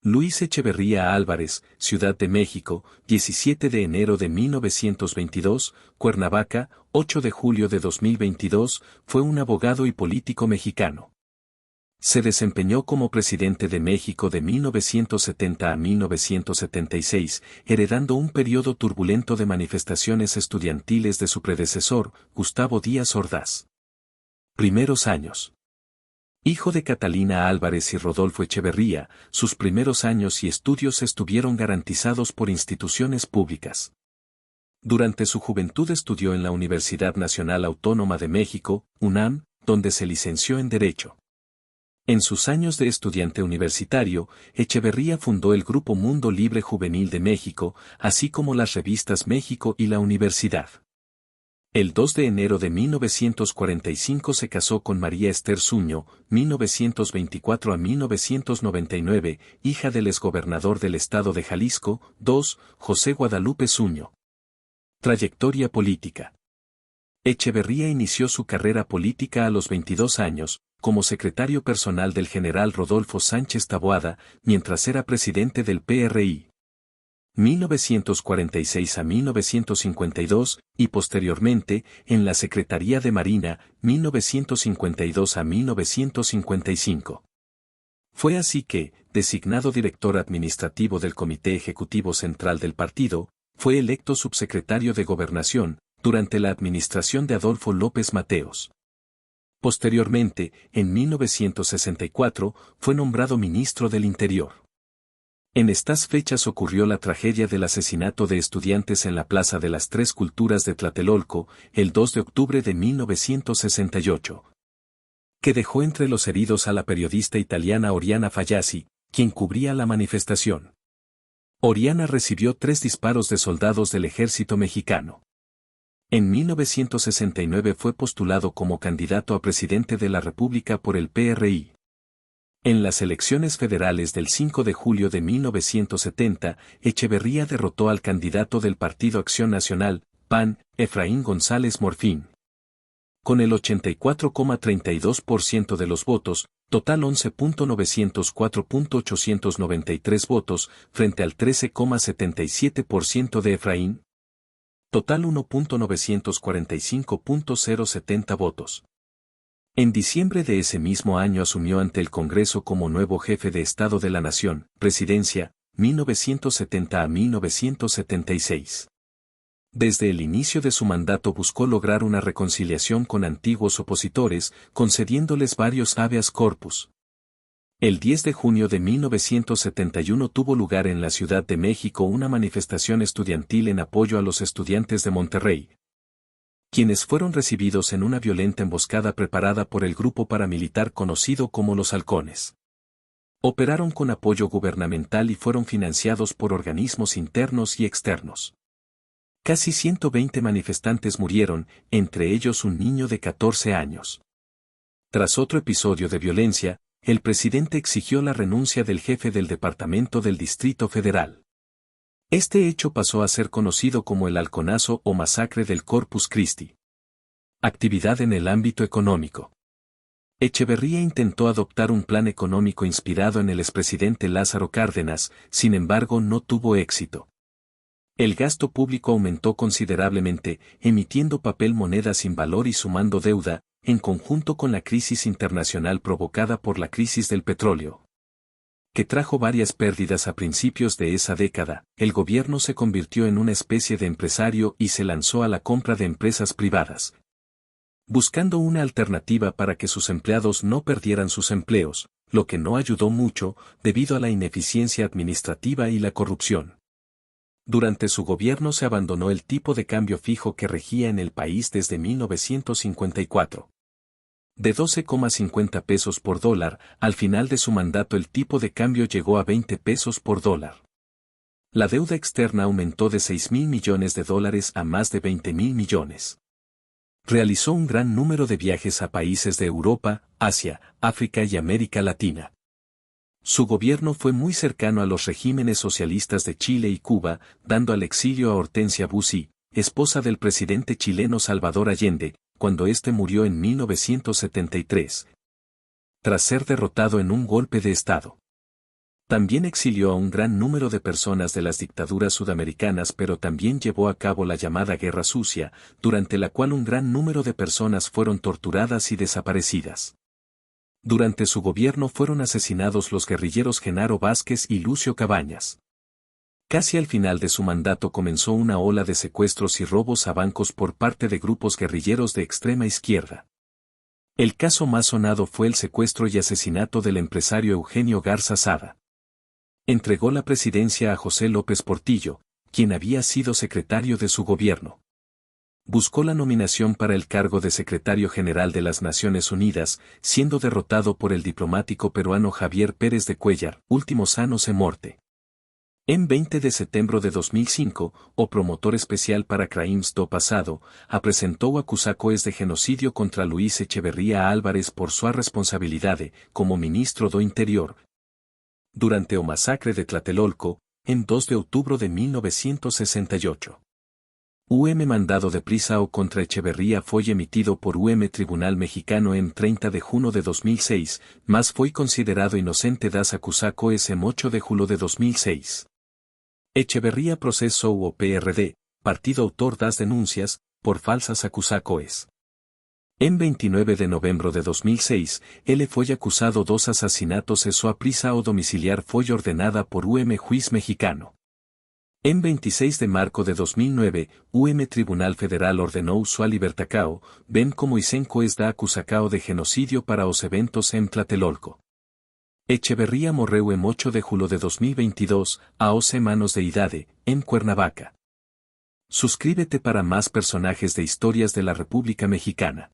Luis Echeverría Álvarez, Ciudad de México, 17 de enero de 1922, Cuernavaca, 8 de julio de 2022, fue un abogado y político mexicano. Se desempeñó como presidente de México de 1970 a 1976, heredando un periodo turbulento de manifestaciones estudiantiles de su predecesor, Gustavo Díaz Ordaz. Primeros años. Hijo de Catalina Álvarez y Rodolfo Echeverría, sus primeros años y estudios estuvieron garantizados por instituciones públicas. Durante su juventud estudió en la Universidad Nacional Autónoma de México, UNAM, donde se licenció en Derecho. En sus años de estudiante universitario, Echeverría fundó el Grupo Mundo Libre Juvenil de México, así como las revistas México y La Universidad. El 2 de enero de 1945 se casó con María Esther Suño, 1924 a 1999, hija del exgobernador del estado de Jalisco, José Guadalupe Suño. Trayectoria política. Echeverría inició su carrera política a los 22 años, como secretario personal del general Rodolfo Sánchez Taboada, mientras era presidente del PRI. 1946 a 1952, y posteriormente, en la Secretaría de Marina, 1952 a 1955. Fue así que, designado director administrativo del Comité Ejecutivo Central del partido, fue electo subsecretario de Gobernación, durante la administración de Adolfo López Mateos. Posteriormente, en 1964, fue nombrado ministro del Interior. En estas fechas ocurrió la tragedia del asesinato de estudiantes en la Plaza de las Tres Culturas de Tlatelolco, el 2 de octubre de 1968. Que dejó entre los heridos a la periodista italiana Oriana Fallaci, quien cubría la manifestación. Oriana recibió 3 disparos de soldados del ejército mexicano. En 1969 fue postulado como candidato a presidente de la República por el PRI. En las elecciones federales del 5 de julio de 1970, Echeverría derrotó al candidato del Partido Acción Nacional, PAN, Efraín González Morfín. Con el 84,32% de los votos, total 11.904.893 votos, frente al 13,77% de Efraín. Total 1.945.070 votos. En diciembre de ese mismo año asumió ante el Congreso como nuevo jefe de Estado de la Nación, Presidencia, 1970 a 1976. Desde el inicio de su mandato buscó lograr una reconciliación con antiguos opositores, concediéndoles varios habeas corpus. El 10 de junio de 1971 tuvo lugar en la Ciudad de México una manifestación estudiantil en apoyo a los estudiantes de Monterrey, quienes fueron recibidos en una violenta emboscada preparada por el grupo paramilitar conocido como Los Halcones. Operaron con apoyo gubernamental y fueron financiados por organismos internos y externos. Casi 120 manifestantes murieron, entre ellos un niño de 14 años. Tras otro episodio de violencia, el presidente exigió la renuncia del jefe del Departamento del Distrito Federal. Este hecho pasó a ser conocido como el Halconazo o Masacre del Corpus Christi. Actividad en el ámbito económico. Echeverría intentó adoptar un plan económico inspirado en el expresidente Lázaro Cárdenas, sin embargo no tuvo éxito. El gasto público aumentó considerablemente, emitiendo papel moneda sin valor y sumando deuda, en conjunto con la crisis internacional provocada por la crisis del petróleo, que trajo varias pérdidas a principios de esa década. El gobierno se convirtió en una especie de empresario y se lanzó a la compra de empresas privadas, buscando una alternativa para que sus empleados no perdieran sus empleos, lo que no ayudó mucho, debido a la ineficiencia administrativa y la corrupción. Durante su gobierno se abandonó el tipo de cambio fijo que regía en el país desde 1954. De 12,50 pesos por dólar, al final de su mandato el tipo de cambio llegó a 20 pesos por dólar. La deuda externa aumentó de 6.000 millones de dólares a más de 20.000 millones. Realizó un gran número de viajes a países de Europa, Asia, África y América Latina. Su gobierno fue muy cercano a los regímenes socialistas de Chile y Cuba, dando al exilio a Hortensia Bussi, esposa del presidente chileno Salvador Allende, cuando éste murió en 1973. Tras ser derrotado en un golpe de Estado. También exilió a un gran número de personas de las dictaduras sudamericanas, pero también llevó a cabo la llamada Guerra Sucia, durante la cual un gran número de personas fueron torturadas y desaparecidas. Durante su gobierno fueron asesinados los guerrilleros Genaro Vázquez y Lucio Cabañas. Casi al final de su mandato comenzó una ola de secuestros y robos a bancos por parte de grupos guerrilleros de extrema izquierda. El caso más sonado fue el secuestro y asesinato del empresario Eugenio Garza Sada. Entregó la presidencia a José López Portillo, quien había sido secretario de su gobierno. Buscó la nominación para el cargo de secretario general de las Naciones Unidas, siendo derrotado por el diplomático peruano Javier Pérez de Cuéllar, últimos años en morte. En 20 de septiembre de 2005, o promotor especial para crimes do pasado, apresentó o acusacoes de genocidio contra Luis Echeverría Álvarez por su responsabilidad como ministro do Interior durante o masacre de Tlatelolco, en 2 de octubre de 1968. Mandado de prisão contra Echeverría fue emitido por Tribunal Mexicano en 30 de junio de 2006, mas fue considerado inocente das acusacoes en 8 de julio de 2006. Echeverría procesó o PRD, partido autor das denuncias, por falsas acusacoes. En 29 de noviembre de 2006, él fue acusado dos asesinatos e sua prisão domiciliar fue ordenada por juiz mexicano. En 26 de marzo de 2009, Tribunal Federal ordenó sua libertacao, bem como isencoes da acusacao de genocidio para os eventos en Tlatelolco. Echeverría morreu en 8 de julio de 2022, a 11 manos de idade, en Cuernavaca. Suscríbete para más personajes de historias de la República Mexicana.